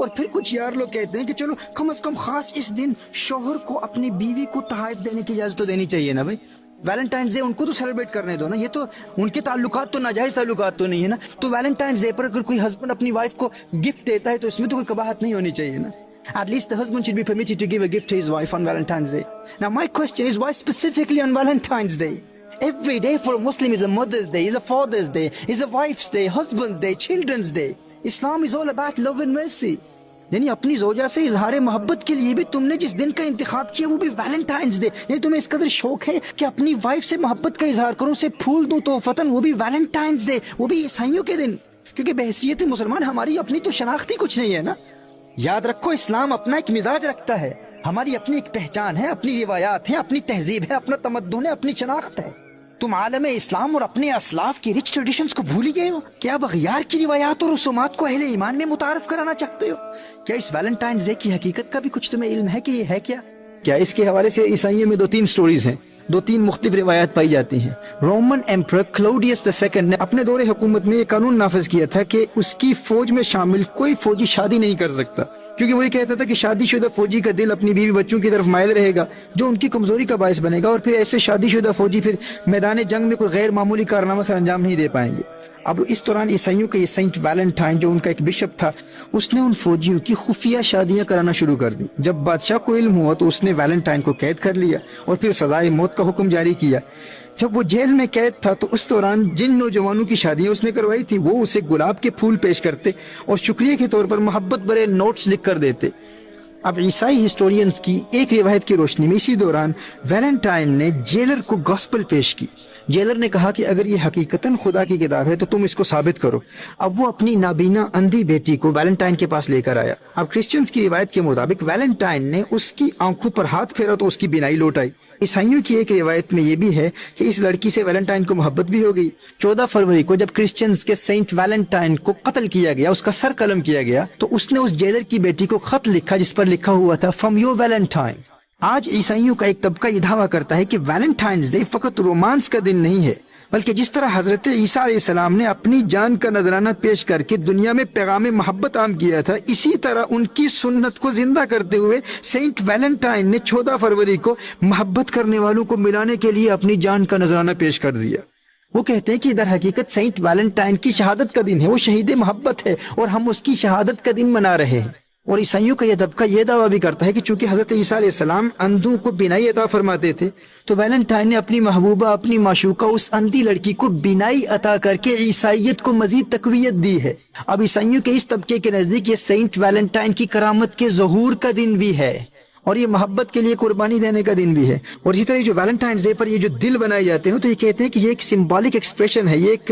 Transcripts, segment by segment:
اور پھر کچھ یار لوگ کہتے ہیں کہ چلو کم از کم خاص اس دن شوہر کو اپنی بیوی کو تحائف دینے کی اجازت تو دینی چاہیے نا بھائی. ویلنٹائنز ڈے ان کو تو سیلیبریٹ کرنے دو نا, یہ تو ان کے تعلقات تو ناجائز تعلقات تو نہیں ہے نا. تو ویلنٹائنز ڈے پر اگر کوئی ہسبینڈ اپنی وائف کو گفٹ دیتا ہے تو اس میں تو کوئی قباحت نہیں ہونی چاہیے نا. At least the husband should be permitted to give a gift to his wife on Valentine's Day. Now my question is, why specifically on Valentine's Day? Every day for a Muslim is a Mother's Day, is a Father's Day, is a Wife's Day, Husband's Day, Children's Day. Islam is all about love and mercy. یعنی اپنی زوجہ سے اظہار محبت کے لیے بھی تم نے جس دن کا انتخاب کیا وہ بھی ویلنٹائنز ڈے. یعنی تمہیں اس قدر شوق ہے کہ اپنی وائف سے محبت کا اظہار کرو, اسے پھول دو تحفتاً, وہ بھی ویلنٹائنز ڈے, وہ بھی عیسائیوں کے دن. کیونکہ بحیثیت مسلمان ہماری اپنی تو شناختی کچھ نہیں ہے نا. یاد رکھو اسلام اپنا ایک مزاج رکھتا ہے, ہماری اپنی ایک پہچان ہے, اپنی روایات ہیں, اپنی تہذیب ہے, اپنا تمدن ہے, اپنی شناخت ہے. تم عالم اسلام اور اپنے اسلاف کی رچ ٹریڈیشنز کو بھول گئے ہو. کیا اب اغیار کی روایات اور رسومات کو اہل ایمان میں متعارف کرانا چاہتے ہو؟ کیا اس ویلنٹائنز ڈے کی حقیقت کا بھی کچھ تمہیں علم ہے کہ یہ ہے کیا؟ کیا اس کے حوالے سے عیسائیوں میں 2-3 سٹوریز ہیں, 2-3 مختلف روایات پائی جاتی ہیں. رومن ایمپرر کلاوڈیس II نے اپنے دور حکومت میں یہ قانون نافذ کیا تھا کہ اس کی فوج میں شامل کوئی فوجی شادی نہیں کر سکتا, کیونکہ وہ یہ کہتا تھا کہ شادی شدہ فوجی کا دل اپنی بیوی بچوں کی طرف مائل رہے گا, جو ان کی کمزوری کا باعث بنے گا, اور پھر ایسے شادی شدہ فوجی پھر میدان جنگ میں کوئی غیر معمولی کارنامہ سر انجام نہیں دے پائیں گے. اب اس دوران عیسائیوں کا یہ سینٹ ویلنٹائن جو ان کا ایک بشپ تھا, اس نے ان فوجیوں کی خفیہ شادیاں کرانا شروع کر دی. جب بادشاہ کو علم ہوا تو اس نے ویلنٹائن کو قید کر لیا اور پھر سزائے موت کا حکم جاری کیا. جب وہ جیل میں قید تھا تو اس دوران جن نوجوانوں کی شادیاں اس نے کروائی تھی وہ اسے گلاب کے پھول پیش کرتے اور شکریہ کے طور پر محبت بھرے نوٹس لکھ کر دیتے. اب عیسائی ہسٹورینز کی ایک روایت کی روشنی میں اسی دوران ویلنٹائن نے جیلر کو گاسپل پیش کی. جیلر نے کہا کہ اگر یہ حقیقتاً خدا کی کتاب ہے تو تم اس کو ثابت کرو. اب وہ اپنی نابینا اندھی بیٹی کو ویلنٹائن کے پاس لے کر آیا. اب کرسچنز کی روایت کے مطابق ویلنٹائن نے اس کی آنکھوں پر ہاتھ پھیرا تو اس کی بینائی لوٹ آئی. عیسائیوں کی ایک روایت میں یہ بھی ہے کہ اس لڑکی سے ویلنٹائن کو محبت بھی ہو گئی. 14 فروری کو جب کرسچنز کے سینٹ ویلنٹائن کو قتل کیا گیا, اس کا سر قلم کیا گیا, تو اس نے اس جیلر کی بیٹی کو خط لکھا جس پر لکھا ہوا تھا فرام یور ویلنٹائن. آج عیسائیوں کا ایک طبقہ یہ دعویٰ کرتا ہے کہ ویلنٹائنز ڈے فقط رومانس کا دن نہیں ہے, بلکہ جس طرح حضرت عیسیٰ علیہ السلام نے اپنی جان کا نذرانہ پیش کر کے دنیا میں پیغام محبت عام کیا تھا, اسی طرح ان کی سنت کو زندہ کرتے ہوئے سینٹ ویلنٹائن نے 14 فروری کو محبت کرنے والوں کو ملانے کے لیے اپنی جان کا نذرانہ پیش کر دیا. وہ کہتے ہیں کہ در حقیقت سینٹ ویلنٹائن کی شہادت کا دن ہے, وہ شہید محبت ہے اور ہم اس کی شہادت کا دن منا رہے ہیں. اور عیسائیوں کا یہ طبقہ یہ دعویٰ بھی کرتا ہے کہ چونکہ حضرت عیسیٰ علیہ السلام اندھوں کو بینائی عطا فرماتے تھے, تو ویلنٹائن نے اپنی محبوبہ, اپنی معشوقہ اس اندھی لڑکی کو بینائی عطا کر کے عیسائیت کو مزید تقویت دی ہے. اب عیسائیوں کے اس طبقے کے نزدیک یہ سینٹ ویلنٹائن کی کرامت کے ظہور کا دن بھی ہے اور یہ محبت کے لیے قربانی دینے کا دن بھی ہے. اور اسی طرح جو ویلنٹائنز ڈے پر یہ جو دل بنائے جاتے ہیں تو یہ کہتے ہیں کہ یہ ایک سمبولک ایکسپریشن ہے, یہ ایک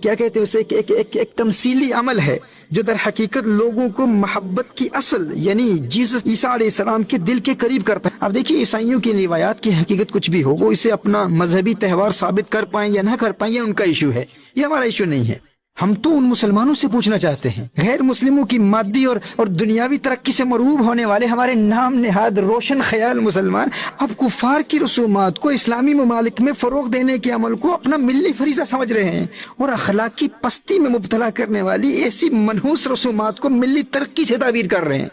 کیا کہتے ہیں اسے, ایک تمثیلی عمل ہے جو در حقیقت لوگوں کو محبت کی اصل یعنی جیسس عیسیٰ علیہ السلام کے دل کے قریب کرتا ہے. اب دیکھیے عیسائیوں کی روایات کی حقیقت کچھ بھی ہو, وہ اسے اپنا مذہبی تہوار ثابت کر پائیں یا نہ کر پائیں, یہ ان کا ایشو ہے, یہ ہمارا ایشو نہیں ہے. ہم تو ان مسلمانوں سے پوچھنا چاہتے ہیں, غیر مسلموں کی مادی اور دنیاوی ترقی سے مرعوب ہونے والے ہمارے نام نہاد روشن خیال مسلمان اب کفار کی رسومات کو اسلامی ممالک میں فروغ دینے کے عمل کو اپنا ملی فریضہ سمجھ رہے ہیں اور اخلاقی پستی میں مبتلا کرنے والی ایسی منحوس رسومات کو ملی ترقی سے تعبیر کر رہے ہیں.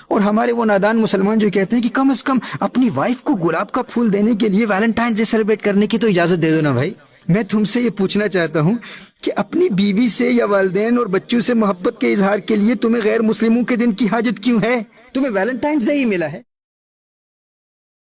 اور ہمارے وہ نادان مسلمان جو کہتے ہیں کہ کم از کم اپنی وائف کو گلاب کا پھول دینے کے لیے ویلنٹائن ڈے سیلیبریٹ کرنے کی تو اجازت دے دو نا بھائی. میں تم سے یہ پوچھنا چاہتا ہوں کہ اپنی بیوی سے یا والدین اور بچوں سے محبت کے اظہار کے لیے تمہیں غیر مسلموں کے دن کی حاجت کیوں ہے؟ تمہیں ویلنٹائنز ڈے ہی ملا ہے.